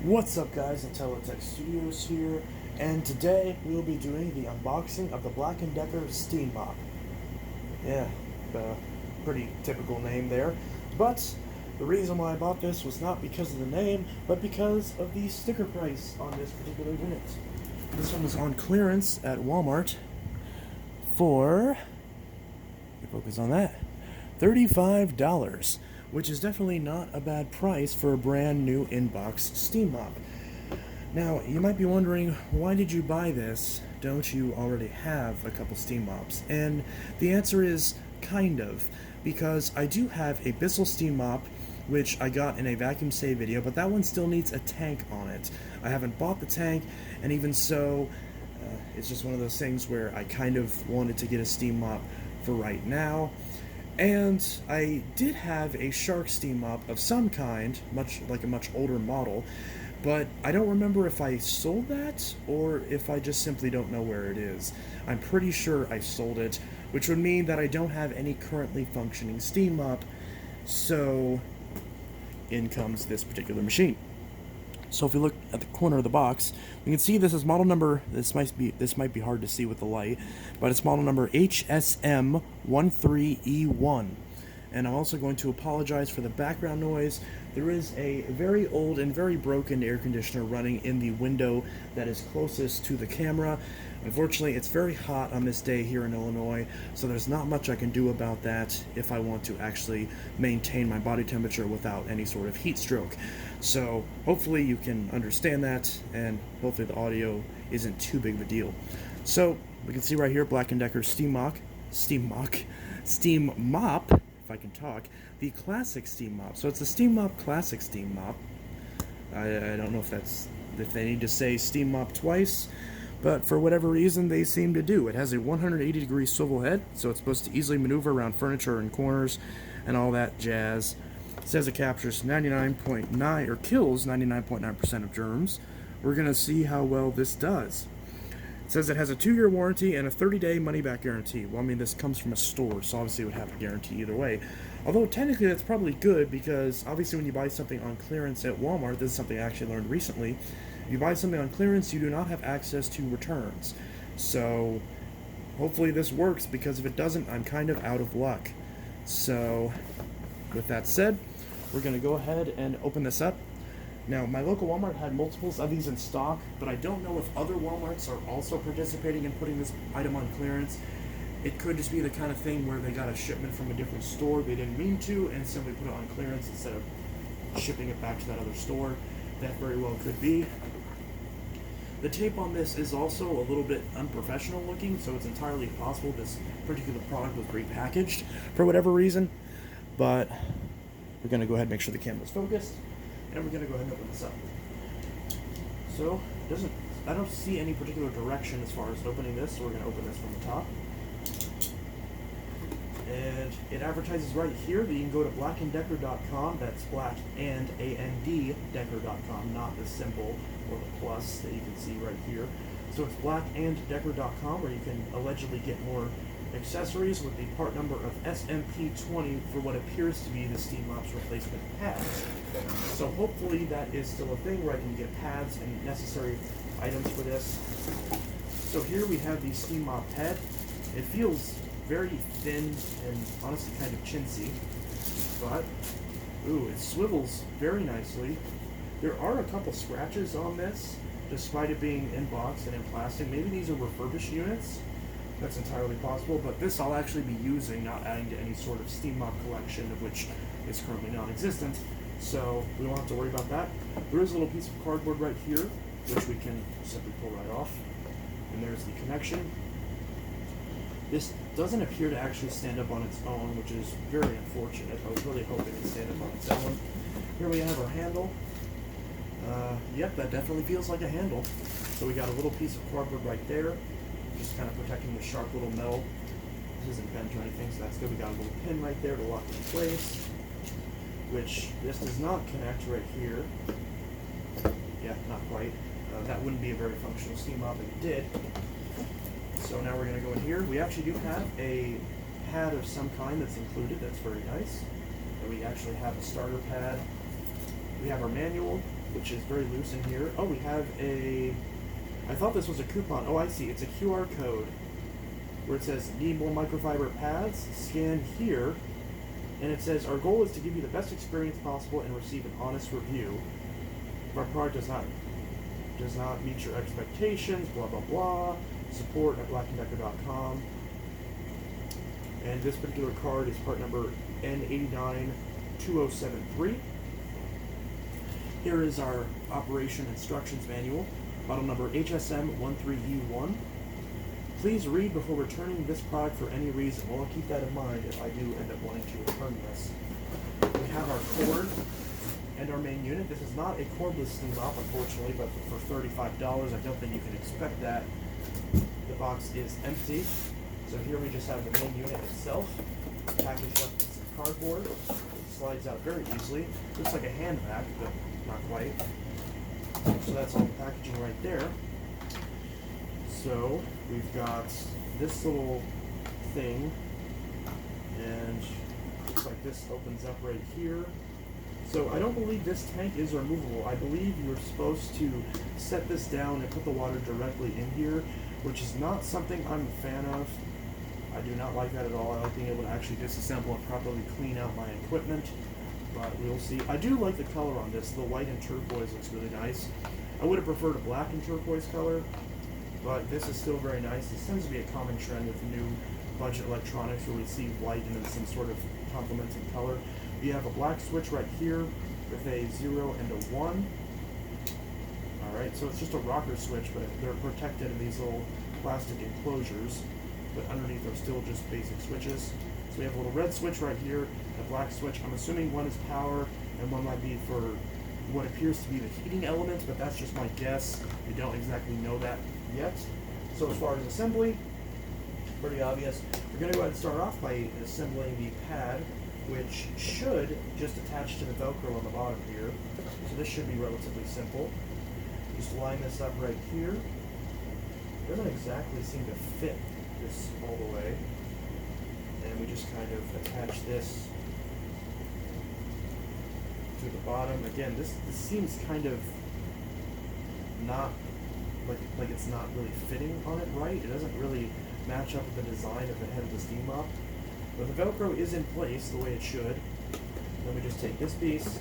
What's up guys, Untitled Chapter Studios here, and today we'll be doing the unboxing of the Black+Decker Steam Mop. Yeah, pretty typical name there, but the reason why I bought this was not because of the name, but because of the sticker price on this particular unit. This one was on clearance at Walmart for, focus on that, $35. Which is definitely not a bad price for a brand new inbox steam mop. Now, you might be wondering, why did you buy this? Don't you already have a couple steam mops? And the answer is, kind of, because I do have a Bissell steam mop, which I got in a vacuum save video, but that one still needs a tank on it. I haven't bought the tank, and even so, it's just one of those things where I kind of wanted to get a steam mop for right now. And I did have a Shark steam mop of some kind, much older model, but I don't remember if I sold that or if I just simply don't know where it is. I'm pretty sure I sold it, which would mean that I don't have any currently functioning steam mop, so in comes this particular machine. So if we look at the corner of the box, we can see this is model number, this might be hard to see with the light, but it's model number HSM13E1. And I'm also going to apologize for the background noise. There is a very old and very broken air conditioner running in the window that is closest to the camera. Unfortunately, it's very hot on this day here in Illinois, so there's not much I can do about that if I want to actually maintain my body temperature without any sort of heat stroke. So hopefully you can understand that, and hopefully the audio isn't too big of a deal. So we can see right here, Black+Decker Steam Mop, if I can talk, the classic steam mop. So it's a Steam Mop Classic Steam Mop. I don't know if they need to say steam mop twice, but for whatever reason they seem to do. It has a 180-degree swivel head, so it's supposed to easily maneuver around furniture and corners and all that jazz. It says it captures 99.9 or kills 99.9% of germs. We're gonna see how well this does. It says it has a 2-year warranty and a 30-day money-back guarantee. Well, I mean, this comes from a store, so obviously it would have a guarantee either way. Although, technically, that's probably good, because obviously when you buy something on clearance at Walmart, this is something I actually learned recently, if you buy something on clearance, you do not have access to returns. So, hopefully this works, because if it doesn't, I'm kind of out of luck. So, with that said, we're going to go ahead and open this up. Now, my local Walmart had multiples of these in stock, but I don't know if other Walmarts are also participating in putting this item on clearance. It could just be the kind of thing where they got a shipment from a different store they didn't mean to, and simply put it on clearance instead of shipping it back to that other store. That very well could be. The tape on this is also a little bit unprofessional looking, so it's entirely possible this particular product was repackaged for whatever reason. But we're going to go ahead and make sure the camera's focused. And we're going to go ahead and open this up. So, I don't see any particular direction as far as opening this, so we're going to open this from the top. And it advertises right here that you can go to blackanddecker.com, that's black and A-N-D decker.com, not the symbol or the plus that you can see right here. So it's blackanddecker.com, where you can allegedly get more accessories with the part number of SMP20 for what appears to be the steam mop's replacement pads. So hopefully that is still a thing where I can get pads and necessary items for this. So here we have the steam mop head. It feels very thin and honestly kind of chintzy, but ooh, it swivels very nicely. There are a couple scratches on this, despite it being in box and in plastic. Maybe these are refurbished units. That's entirely possible, but this I'll actually be using, not adding to any sort of steam mop collection, of which is currently non-existent, so we won't have to worry about that. There is a little piece of cardboard right here, which we can simply pull right off, and there's the connection. This doesn't appear to actually stand up on its own, which is very unfortunate. I was really hoping it would stand up on its own. Here we have our handle. Yep, that definitely feels like a handle. So we got a little piece of cardboard right there, just kind of protecting the sharp little metal. This isn't bent or anything, so that's good. We got a little pin right there to lock it in place, which this does not connect right here. Yeah, not quite. That wouldn't be a very functional steam mop if it did. So now we're going to go in here. We actually do have a pad of some kind that's included. That's very nice. And we actually have a starter pad We have our manual, which is very loose in here. Oh, we have I thought this was a coupon. Oh, I see. It's a QR code where it says, need more microfiber pads? Scan here. And it says, our goal is to give you the best experience possible and receive an honest review. If our product does not meet your expectations, blah, blah, blah. Support at blackanddecker.com. And this particular card is part number N892073. Here is our operation instructions manual, model number HSM13E1. Please read before returning this product for any reason. Well, I'll keep that in mind if I do end up wanting to return this. We have our cord and our main unit. This is not a cordless steam mop, unfortunately, but for $35, I don't think you can expect that. The box is empty. So here we just have the main unit itself, packaged up with some cardboard. It slides out very easily. Looks like a hand vac, but not quite. So that's all the packaging right there. So we've got this little thing, and looks like this opens up right here. So I don't believe this tank is removable. I believe you're supposed to set this down and put the water directly in here, which is not something I'm a fan of. I do not like that at all. I like being able to actually disassemble and properly clean out my equipment, but we'll see. I do like the color on this. The white and turquoise looks really nice. I would have preferred a black and turquoise color, but this is still very nice. This tends to be a common trend with new budget electronics where we see white and then some sort of complementing color. We have a black switch right here with a 0 and a 1. Alright, so it's just a rocker switch, but they're protected in these little plastic enclosures. But underneath are still just basic switches. So we have a little red switch right here, a black switch. I'm assuming one is power and one might be for what appears to be the heating element, but that's just my guess. We don't exactly know that yet. So as far as assembly, pretty obvious. We're going to go ahead and start off by assembling the pad, which should just attach to the Velcro on the bottom here. So this should be relatively simple. Just line this up right here. It doesn't exactly seem to fit this all the way, and we just kind of attach this to the bottom. Again, this seems kind of not like it's not really fitting on it right. It doesn't really match up with the design of the head of the steam mop, but the Velcro is in place the way it should. Then we just take this piece,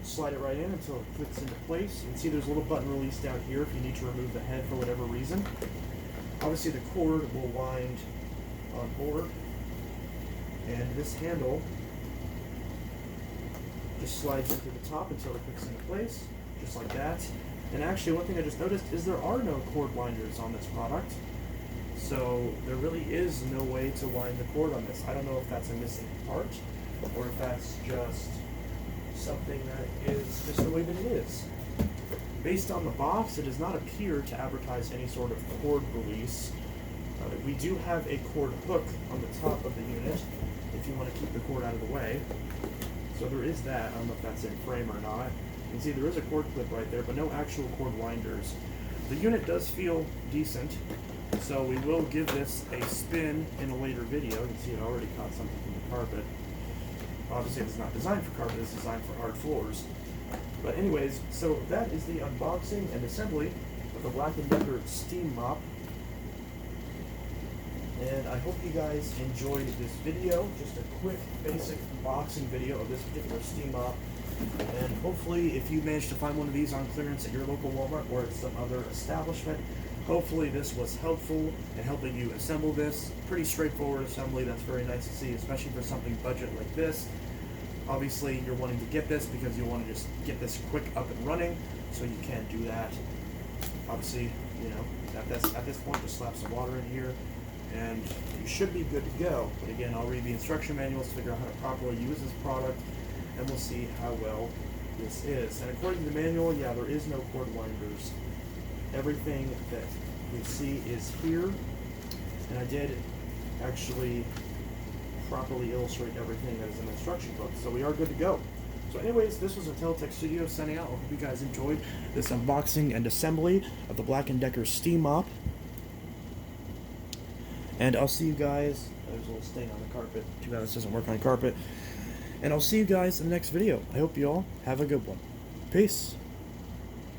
slide it right in until it fits into place. You can see there's a little button release down here if you need to remove the head for whatever reason. Obviously the cord will wind on board, and this handle just slides into the top until it clicks into place, just like that. And actually one thing I just noticed is there are no cord winders on this product, so there really is no way to wind the cord on this. I don't know if that's a missing part, or if that's just something that is just the way that it is. Based on the box, it does not appear to advertise any sort of cord release. We do have a cord hook on the top of the unit if you want to keep the cord out of the way. So there is that. I don't know if that's in frame or not. You can see there is a cord clip right there, but no actual cord winders. The unit does feel decent, so we will give this a spin in a later video. You can see it already caught something from the carpet. Obviously it's not designed for carpet, it's designed for hard floors. But anyways, so that is the unboxing and assembly of the Black+Decker steam mop. And I hope you guys enjoyed this video, just a quick basic unboxing video of this particular steam mop. And hopefully if you managed to find one of these on clearance at your local Walmart or at some other establishment, hopefully this was helpful in helping you assemble this. Pretty straightforward assembly, that's very nice to see, especially for something budget like this. Obviously, you're wanting to get this because you want to just get this quick up and running, so you can do that. Obviously, you know, at this point, just slap some water in here, and you should be good to go. But again, I'll read the instruction manuals to figure out how to properly use this product, and we'll see how well this is. And according to the manual, yeah, there is no cord winders. Everything that we see is here, and I did actually properly illustrate everything that is in the instruction book, so we are good to go. So anyways, this was Untitled Tech Studio signing out. I hope you guys enjoyed this unboxing and assembly of the Black+Decker steam mop, and I'll see you guys. There's a little stain on the carpet. Too bad this doesn't work on carpet. And I'll see you guys in the next video. I hope you all have a good one. Peace.